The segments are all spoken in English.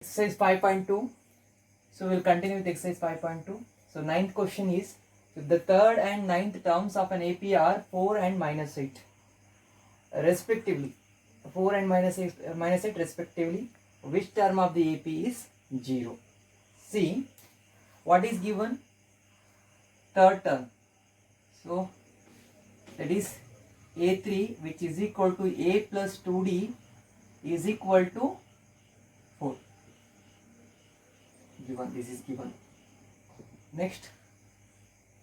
Exercise 5.2. So we'll continue with exercise 5.2. So ninth question is, if the third and ninth terms of an AP are 4 and minus 8 respectively, 4 and minus 8 respectively, which term of the AP is 0? See, what is given? Third term. So that is A3, which is equal to A plus 2D is equal to 4. Given, this is given. Next,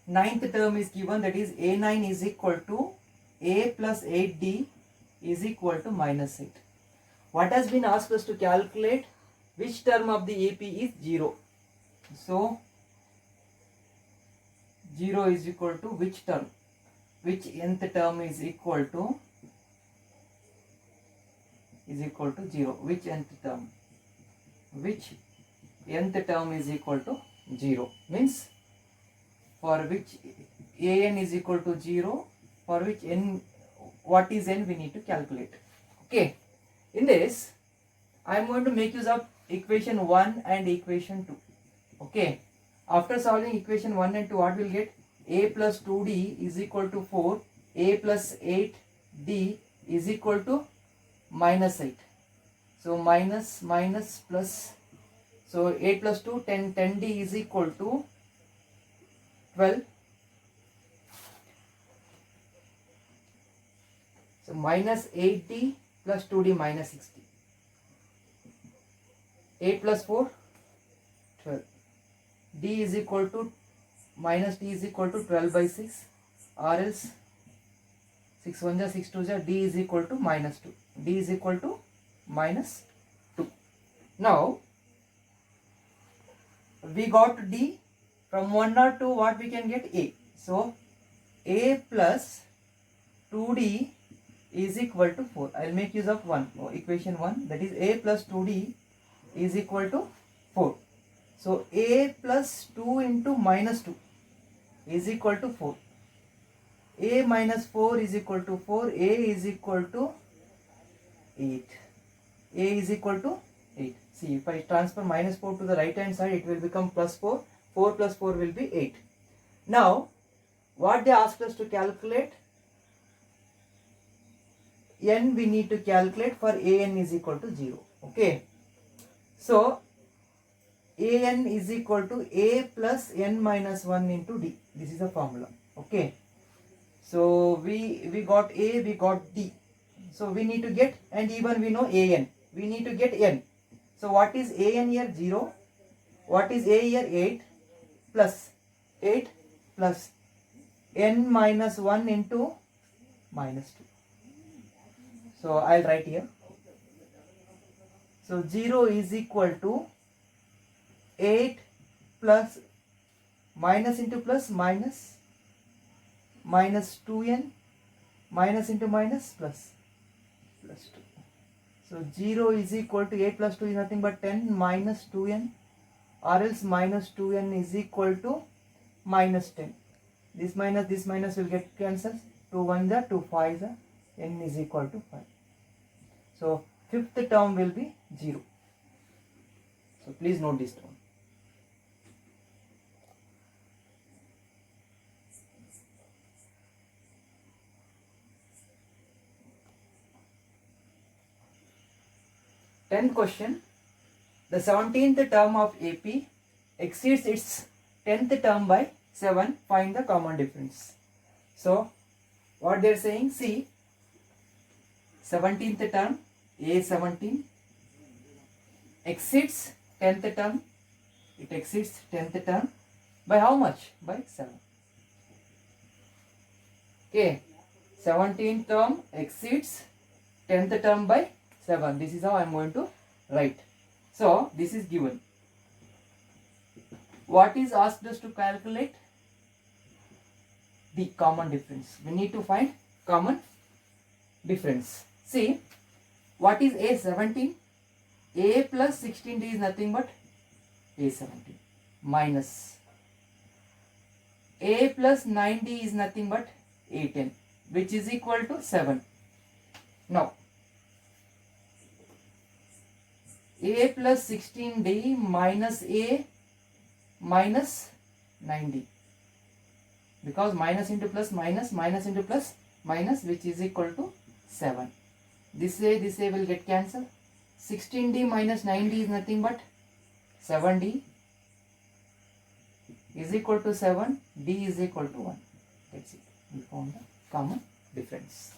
ninth term is given, that is A9 is equal to A plus 8D is equal to minus 8. What has been asked us to calculate? Which term of the AP is 0? So 0 is equal to which term? Which nth term is equal to 0? Which nth term? Which nth term is equal to 0? Means for which an is equal to 0, for which n, what is n, we need to calculate. Okay, in this I am going to make use of equation 1 and equation 2. Okay, after solving equation 1 and 2, what will get? A plus 2d is equal to 4, a plus 8d is equal to minus 8. So minus plus, so 8 plus 2, 10, 10d is equal to 12. So minus 8d plus 2d minus 60. 8 plus 4, 12. D is equal to minus d is equal to 12 by 6, or else 6 1 ja 6 2 ja, d is equal to minus 2. D is equal to minus 2. Now we got d. From 1 or 2, what we can get? A. So a plus 2d is equal to 4. I will make use of equation 1, that is a plus 2d is equal to 4. So a plus 2 into minus 2 is equal to 4. A minus 4 is equal to 4. A is equal to 8. A is equal to 8. See, if I transfer minus 4 to the right hand side, it will become plus 4. 4 plus 4 will be 8. Now, what they asked us to calculate? N we need to calculate for an is equal to 0. Okay. So, an is equal to a plus n minus 1 into d. This is the formula. Okay. So, we got a, we got d. So, we need to get, and even we know an. We need to get n. So, what is an here? 0. What is a here? 8 plus 8 plus n minus 1 into minus 2. So, I will write here. So, 0 is equal to 8 plus minus into plus minus 2n minus into minus plus 2. So 0 is equal to 8 plus 2 is nothing but 10 minus 2n, or else minus 2n is equal to minus 10. This minus will get cancelled. 2 1 ja 2 5 ja, n is equal to 5. So fifth term will be 0. So please note this down. Tenth question. The 17th term of AP exceeds its 10th term by 7. Find the common difference. So what they are saying, see, 17th term A17 exceeds 10th term. It exceeds 10th term by how much? By 7. Okay, 17th term exceeds 10th term by 7. This is how I am going to write. So this is given. What is asked us to calculate? The common difference. We need to find common difference. See, what is A17? A plus 16D is nothing but A17 minus A plus 9D is nothing but A10, which is equal to 7. Now A plus 16D minus A minus 9D. Because minus into plus minus, minus into plus minus, which is equal to 7. This A will get cancelled. 16D minus 9D is nothing but 7D is equal to 7, D is equal to 1. That's it. We found the common difference.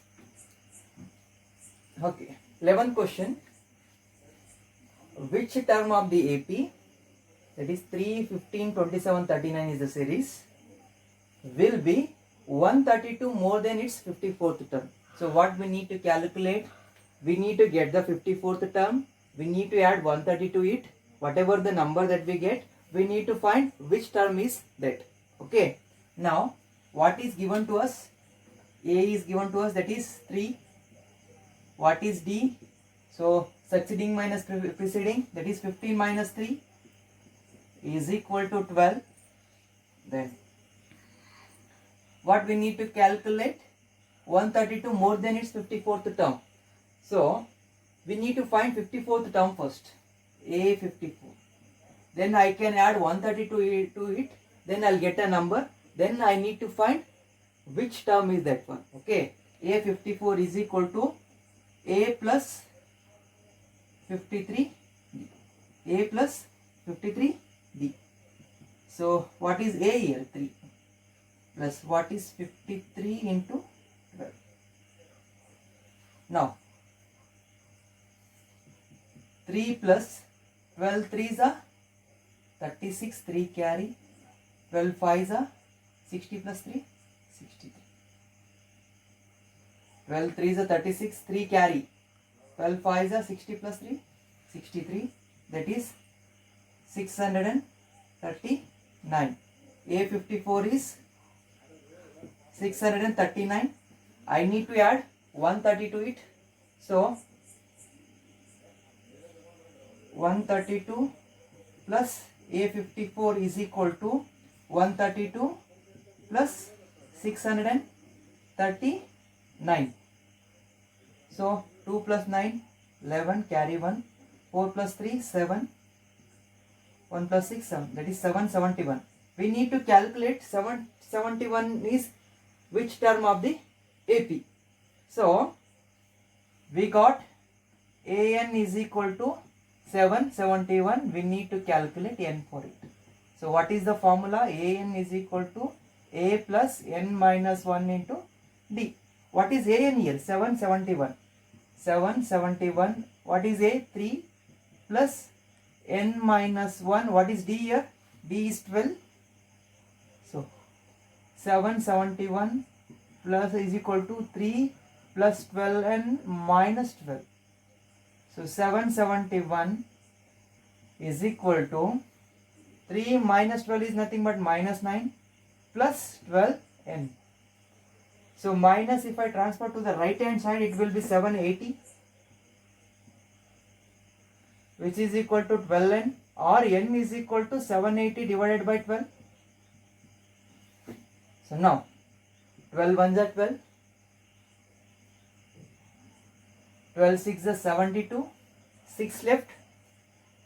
Okay. 11th question. Which term of the AP, that is 3, 15, 27, 39 is the series, will be 132 more than its 54th term? So what we need to calculate? We need to get the 54th term. We need to add 130 to it. Whatever the number that we get, we need to find which term is that. Okay. Now, what is given to us? A is given to us, that is 3. What is D? So, succeeding minus preceding, that is 15 minus 3 is equal to 12. Then, what we need to calculate? 132 more than its 54th term. So, we need to find 54th term first. A 54. Then I can add 132 to it. Then I'll get a number. Then I need to find which term is that one. Okay. A 54 is equal to A plus 53 D. A plus 53 D. So, what is A here? 3. Plus what is 53 into 12. Now, 3 plus 12 3s are 36, 3 carry, 12 5s are 60 plus 3, 63. 12 3s are 36, 3 carry, 12 5s are 60 plus 3, 63. That is 639. A54 is 639. I need to add 130 to it. So, 132 plus A54 is equal to 132 plus 639. So, 2 plus 9, 11, carry 1. 4 plus 3, 7. 1 plus 6, 7. That is 771. We need to calculate 771 is which term of the AP. So, we got AN is equal to 771. We need to calculate N for it. So, what is the formula? AN is equal to A plus N minus 1 into D. What is AN here? 771. 771. What is A? 3 plus N minus 1. What is D here? D is 12. So, 771 plus is equal to 3 plus 12 and minus 12. So, 771 is equal to 3 minus 12 is nothing but minus 9 plus 12 n. So, minus, if I transfer to the right hand side, it will be 780, which is equal to 12 n, or n is equal to 780 divided by 12. So, now 12 ones are 12, 12 6 is 72, 6 left,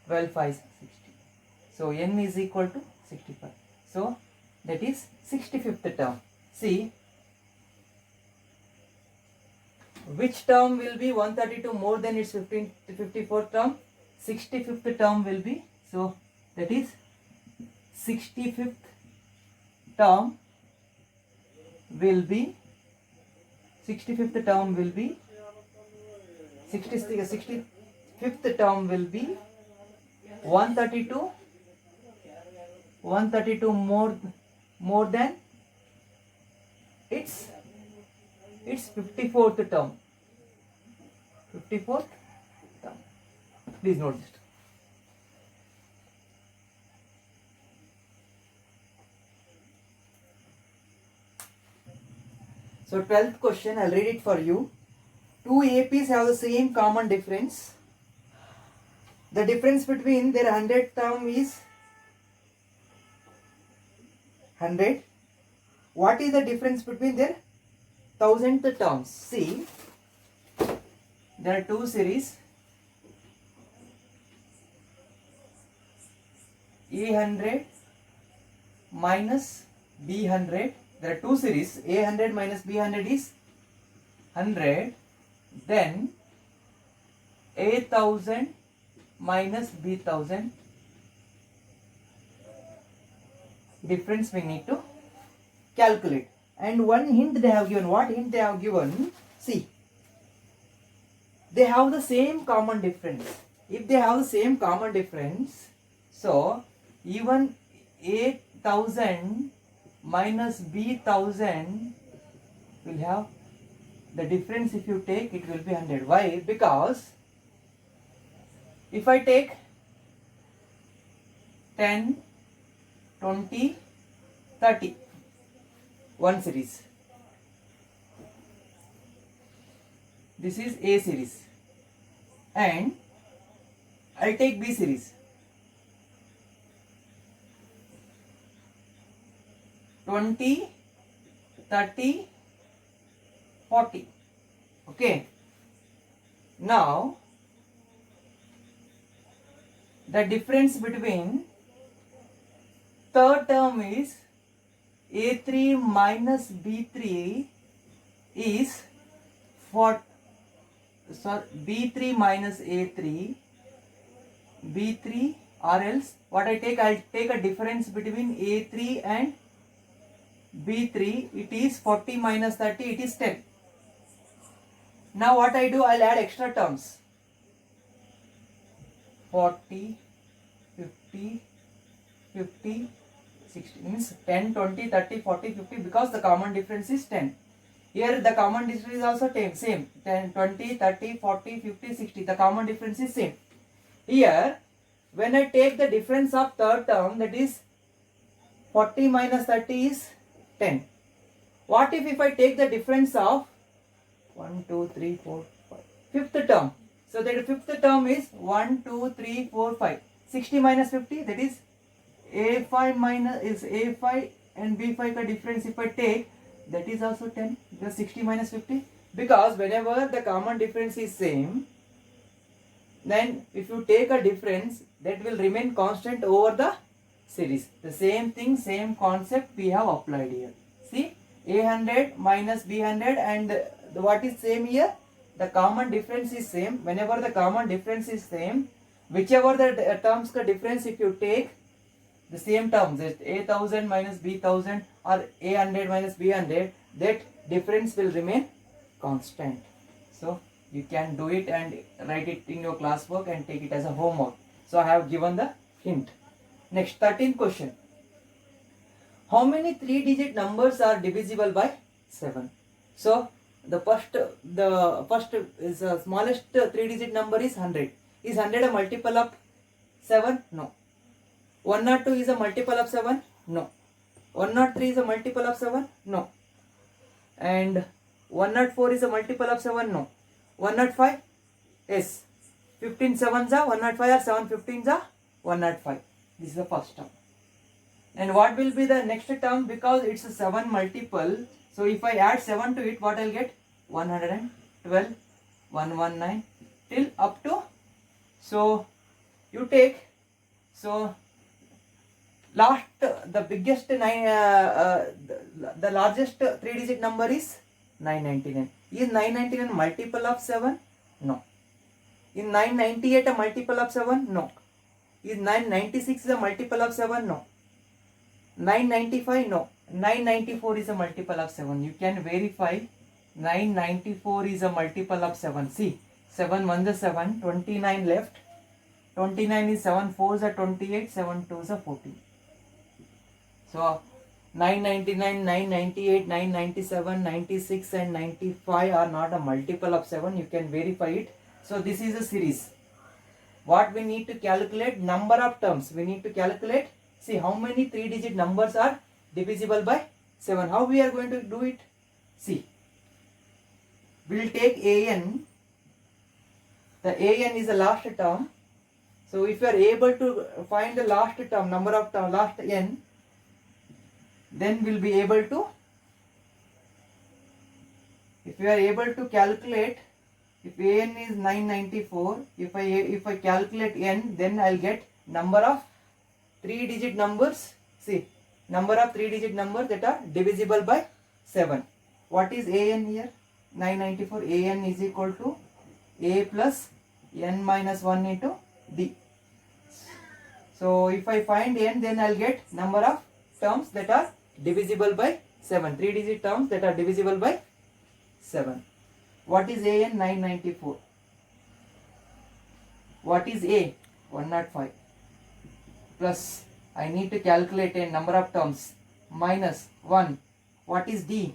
12 5 is 60. So, n is equal to 65. So, that is 65th term. See, which term will be 132 more than its 54th term? 65th term will be, so that is 65th term will be 65th term will be 65th term will be 132 more than its 54th term. 54th term. Please note this. So 12th question, I'll read it for you. Two APs have the same common difference. The difference between their 100th term is 100. What is the difference between their 1000th terms? See, there are two series. A100 minus B100. There are two series. A100 minus B100 is 100. Then A1000 minus B1000. Difference we need to calculate. And one hint they have given. What hint they have given? See, they have the same common difference. If they have the same common difference, so even A1000 minus B1000 will have the difference. If you take, it will be 100. Why? Because if I take 10, 20, 30, one series. This is A series. And I'll take B series. 20, 30, 40. Okay. Now, the difference between third term is A3 minus B3 is B3 minus A3, B3, or else what I take, I'll take a difference between A3 and B3. It is 40 minus 30, it is 10. Now what I do, I'll add extra terms. 40, 50, 50, 60, means 10, 20, 30, 40, 50, because the common difference is 10. Here the common difference is also same. 10, 20, 30, 40, 50, 60. The common difference is same. Here, when I take the difference of third term, that is 40 minus 30 is 10. What if I take the difference of 1, 2, 3, 4, 5, fifth term? So that fifth term is 1, 2, 3, 4, 5. 60 minus 50, that is A5 minus is A5 and B5 ka difference if I take, that is also 10. Because 60 minus 50. Because whenever the common difference is same, then if you take a difference, that will remain constant over the series. The same thing, same concept we have applied here. See, A100 minus B100, and what is same here? The common difference is same. Whenever the common difference is same, whichever the terms ka difference, if you take the same terms, A1000 minus B1000 or A100 minus B100, that difference will remain constant. So you can do it and write it in your classwork and take it as a homework. So I have given the hint. Next, 13th question. How many 3-digit numbers are divisible by 7? So the first is smallest 3-digit number is 100. Is 100 a multiple of 7? No. 102 is a multiple of 7? No. 103 is a multiple of 7? No. And 104 is a multiple of 7? No. 105? Yes. 15 7s are 105 or 7 15s are 105. This is the first term. And what will be the next term? Because it's a 7 multiple. So if I add 7 to it, what I'll get? 112, 119 till up to. So you take. So last, the biggest the largest 3-digit number is 999. Is 999 multiple of 7? No. Is 998 a multiple of 7? No. Is 996 a multiple of 7? No. 995? No. 994 is a multiple of 7. You can verify. 994 is a multiple of 7. See, 7 1 is 7, 29 left. 29 is 7 4 is 28, 7 2 is 14. So 999, 998, 997, 96 and 95 are not a multiple of 7. You can verify it. So this is a series. What we need to calculate? Number of terms. We need to calculate. See how many 3-digit numbers are divisible by 7. How we are going to do it? See. We will take AN. The AN is the last term. So if you are able to find the last term, number of term, last n, then we'll be able to, if we are able to calculate, if an is 994, if I calculate n, then I'll get number of 3-digit numbers. See, number of 3-digit numbers that are divisible by 7. What is an here? 994. An is equal to a plus n minus 1 into d. So if I find n, then I'll get number of terms that are divisible by 7. 3-digit terms that are divisible by 7. What is an? 994. What is a? 105. Plus, I need to calculate a number of terms, minus 1. What is d?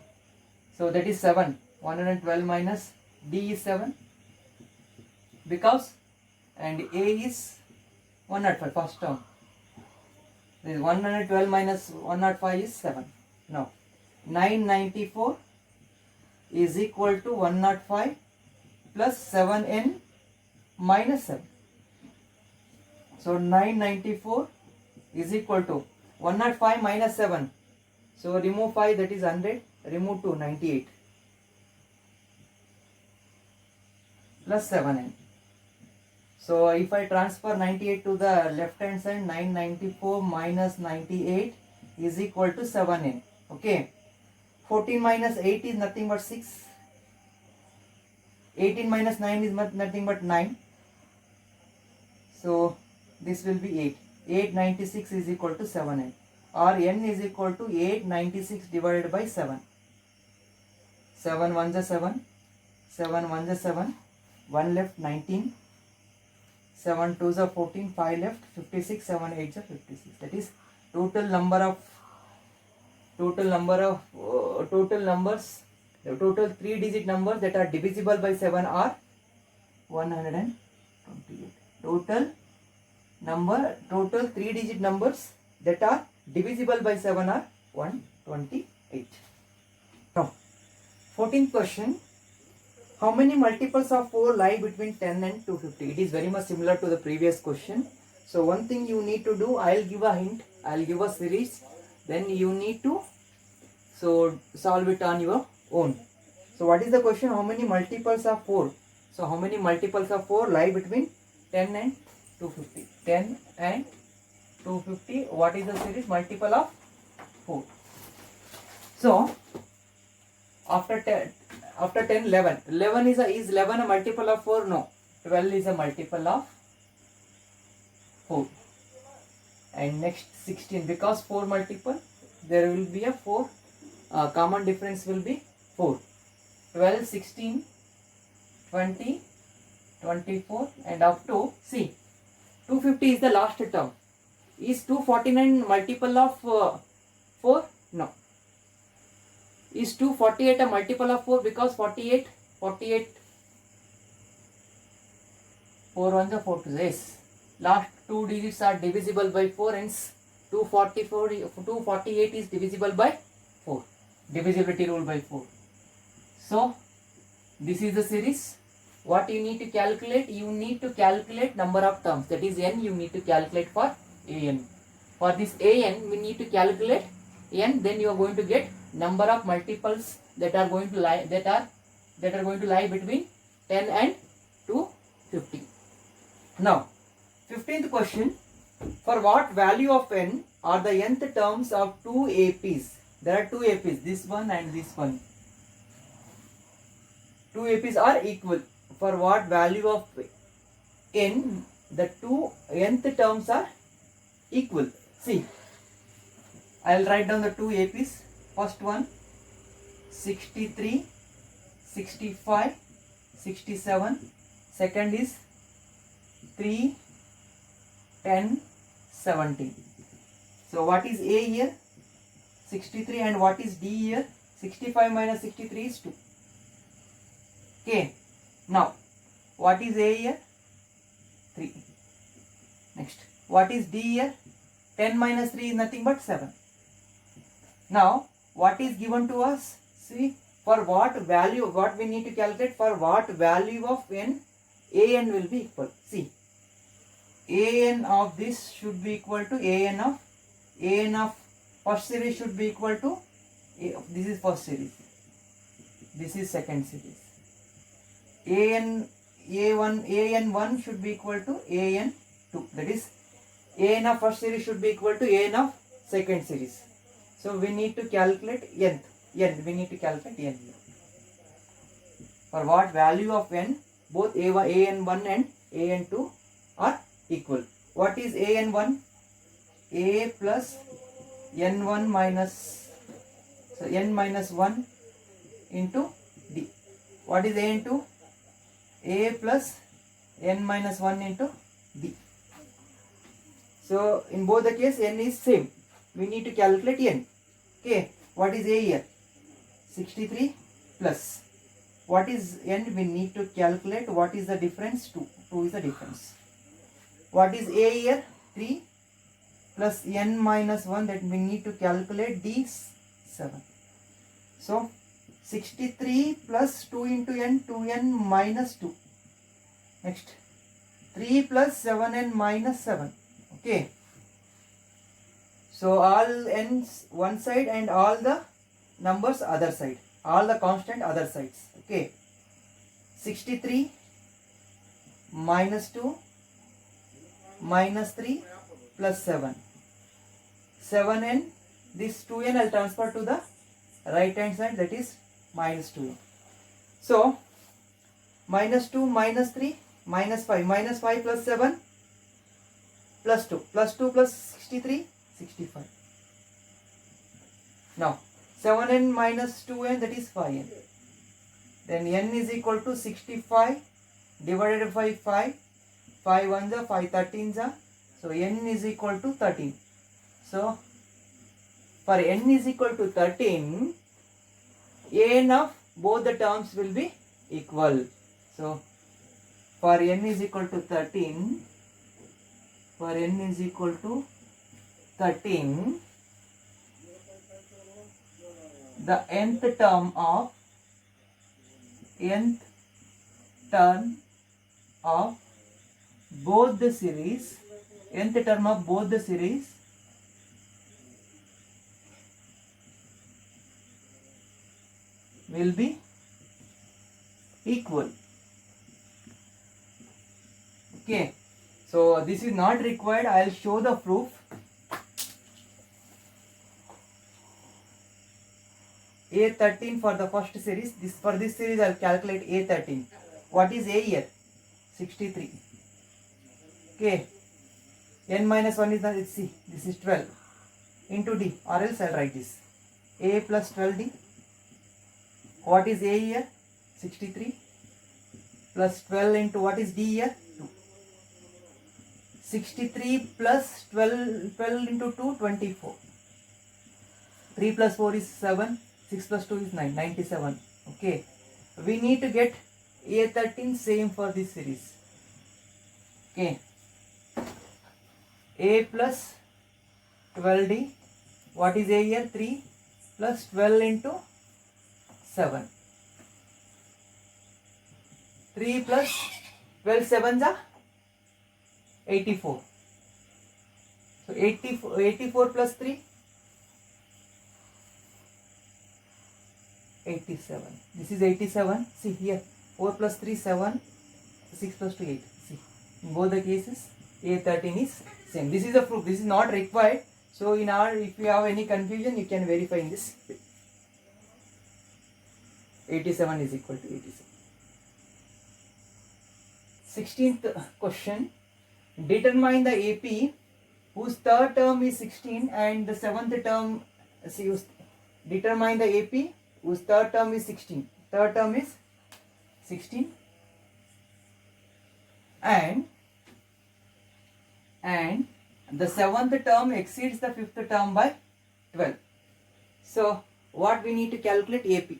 So that is 7. 112 minus d is 7. Because, and a is 105, first term. This 112 minus 105 is 7. Now, 994 is equal to 105 plus 7n minus 7. So 994 is equal to 105 minus 7. So remove 5, that is 100. Remove 2, 98. Plus 7n. So if I transfer 98 to the left hand side, 994 minus 98 is equal to 7n. Okay. 14 minus 8 is nothing but 6. 18 minus 9 is nothing but 9. So this will be 8. 896 is equal to 7n. Or n is equal to 896 divided by 7. 7 1s are 7. 7 1s are 7. 1 left, 19. 7 2s are 14. 5 left, 56. 7 8s are 56. That is total numbers. The total 3-digit numbers that are divisible by 7 are 128. Total 3-digit numbers that are divisible by 7 are 128. Now, 14th question. How many multiples of 4 lie between 10 and 250? It is very much similar to the previous question. So one thing you need to do, I'll give a hint, I'll give a series, then you need to solve it on your own. So what is the question? How many multiples of 4? So how many multiples of 4 lie between 10 and 250? 10 and 250. What is the series? Multiple of 4. So after 10, 11. 11 is 11 a multiple of 4? No. 12 is a multiple of 4. And next 16, because 4 multiple, there will be a 4. Common difference will be 4. 12, 16, 20, 24 and up to, see, 250 is the last term. Is 249 multiple of 4? No. Is 248 a multiple of 4? Because 48, 4 1s are 4 2s. Yes. Last 2 digits are divisible by 4, hence 248 is divisible by 4. Divisibility rule by 4. So, this is the series. What you need to calculate? You need to calculate number of terms. That is n you need to calculate for an. For this an, we need to calculate n. Then you are going to get number of multiples that are going to lie between 10 and 250. Now, 15th question. For what value of n are the nth terms of 2 APs? There are 2 APs, this one and this one. 2 APs are equal. For what value of n the 2 nth terms are equal? See, I will write down the 2 APs. First one, 63, 65, 67. Second is 3, 10, 17. So what is A here? 63. And what is D here? 65 minus 63 is 2. Okay. Now, what is A here? 3. Next, what is D here? 10 minus 3 is nothing but 7. Now, what is given to us? See, for what value, what we need to calculate, for what value of n, an will be equal. See, an of this should be equal to an of first series should be equal to, this is first series, this is second series. an1 should be equal to an2, that is an of first series should be equal to an of second series. So we need to calculate n. We need to calculate n here. For what value of n, both an1 and an2 are equal. What is an1? A plus n1 minus, so n minus 1 into d. What is an2? A plus n minus 1 into d. So in both the case n is same. We need to calculate n. Okay. What is a here? 63 plus. What is n? We need to calculate what is the difference? 2. 2 is the difference. What is a here? 3 plus n minus 1, that we need to calculate d 7. So 63 plus 2 into n, 2n minus 2. Next 3 plus 7n minus 7. Okay. So all n's one side and all the numbers other side. All the constant other sides. Okay. 63 minus 2 minus 3 plus 7. 7n, this 2n I'll transfer to the right hand side, that is minus 2n. So minus 2 minus 3 minus 5. Minus 5 plus 7 plus 2. Plus 2 plus 63, 65. Now 7n minus 2n, that is 5n. Then n is equal to 65 divided by 5. 5 ones are 5 13s are. So n is equal to 13. So for n is equal to 13, n of both the terms will be equal. So for n is equal to 13, for n is equal to 13, the nth term of both the series, nth term of both the series will be equal. Okay, so this is not required. I will show the proof. A13 for the first series. For this series I will calculate A13. What is A here? 63. Okay. N minus 1 is the, see, this is 12 into D, or else I will write this. A plus 12D. What is A here? 63 plus 12 into what is D here? 2. 63 plus 12 into 2, 24. 3 plus 4 is 7. 6 plus 2 is 9, 97. Okay. We need to get A13 same for this series. Okay. A plus 12D. What is A here? 3 plus 12 into 7. 3 plus 12 7s are 84. So 84 plus 3, 87. This is 87. See here, 4 plus 3 7, 6 plus 2 8. See, in both the cases A13 is same. This is a proof. This is not required. So in our, if you have any confusion, you can verify in this. 87 is equal to 87. 16th question. Determine the AP whose third term is 16 and the seventh term. See, determine the AP whose third term is 16. Third term is 16 and the seventh term exceeds the fifth term by 12. So what we need to calculate AP.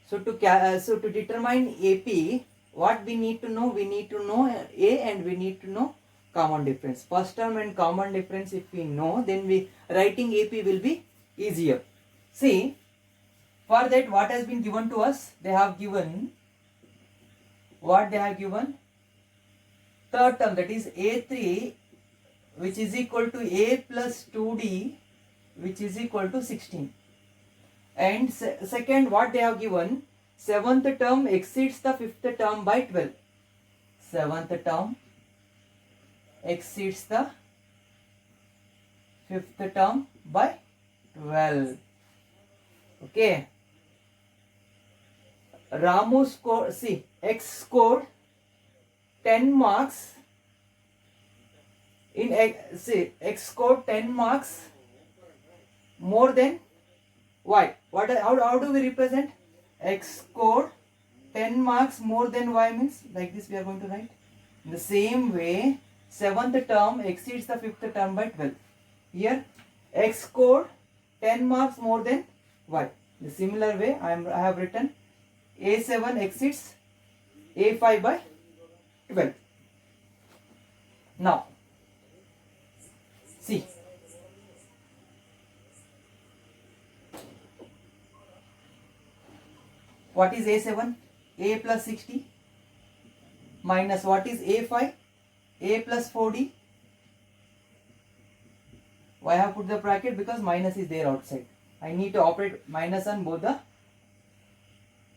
So to determine AP, what we need to know? We need to know A and we need to know common difference. First term and common difference if we know, then writing AP will be easier. See, for that what has been given to us? They have given, what they have given? Third term, that is A3, which is equal to A plus 2D, which is equal to 16. And second, what they have given? Seventh term exceeds the fifth term by 12. Seventh term exceeds the fifth term by 12. Okay. Ramu scored, see, X scored 10 marks in X, see, X scored 10 marks more than Y. How do we represent? X scored 10 marks more than Y means like this we are going to write. In the same way, seventh term exceeds the fifth term by 12. Here, X scored 10 marks more than Y. In the similar way, I have written A7 exceeds A5 by 12. Now, see. What is A7? A plus 60 minus what is A5? A plus 4D. Why I have put the bracket? Because minus is there outside. I need to operate minus on both the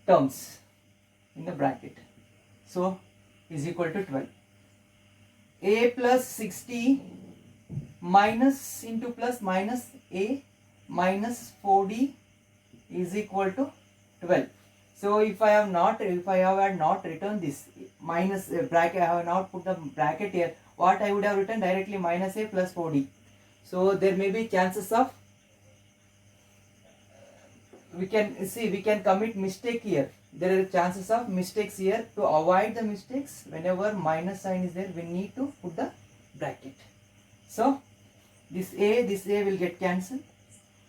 terms in the bracket. So, is equal to 12. A plus 60 minus into plus minus A minus 4D is equal to 12. So if I have not written this minus bracket, I have not put the bracket here, what I would have written directly minus A plus 4D. So there may be chances of, we can commit mistake here. There are chances of mistakes here. To avoid the mistakes, whenever minus sign is there, we need to put the bracket. So this A will get cancelled.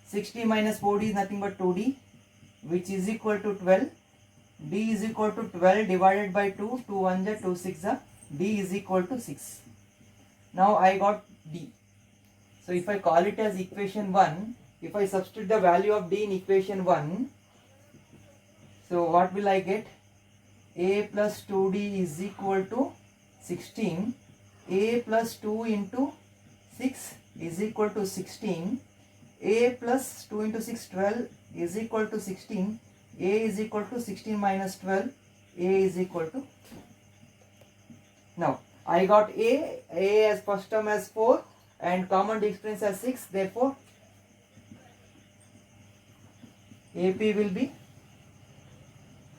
60 minus 4D is nothing but 2D, which is equal to 12. D is equal to 12 divided by 2. 2 1 ja, 2 6 ja. D is equal to 6. Now I got D. So if I call it as equation 1, if I substitute the value of D in equation 1, so what will I get? A plus 2D is equal to 16. A plus 2 into 6 is equal to 16. A plus 2 into 6, 12 is equal to 16. A is equal to 16 minus 12. A is equal to. Now, I got A as first term as 4 and common difference as 6. Therefore, AP will be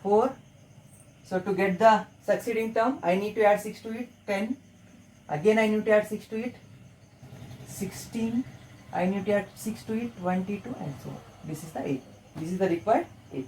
4. So, to get the succeeding term, I need to add 6 to it, 10. Again, I need to add 6 to it, 16. I need to add 6 to it, 22, and so on. This is the AP. This is the required AP.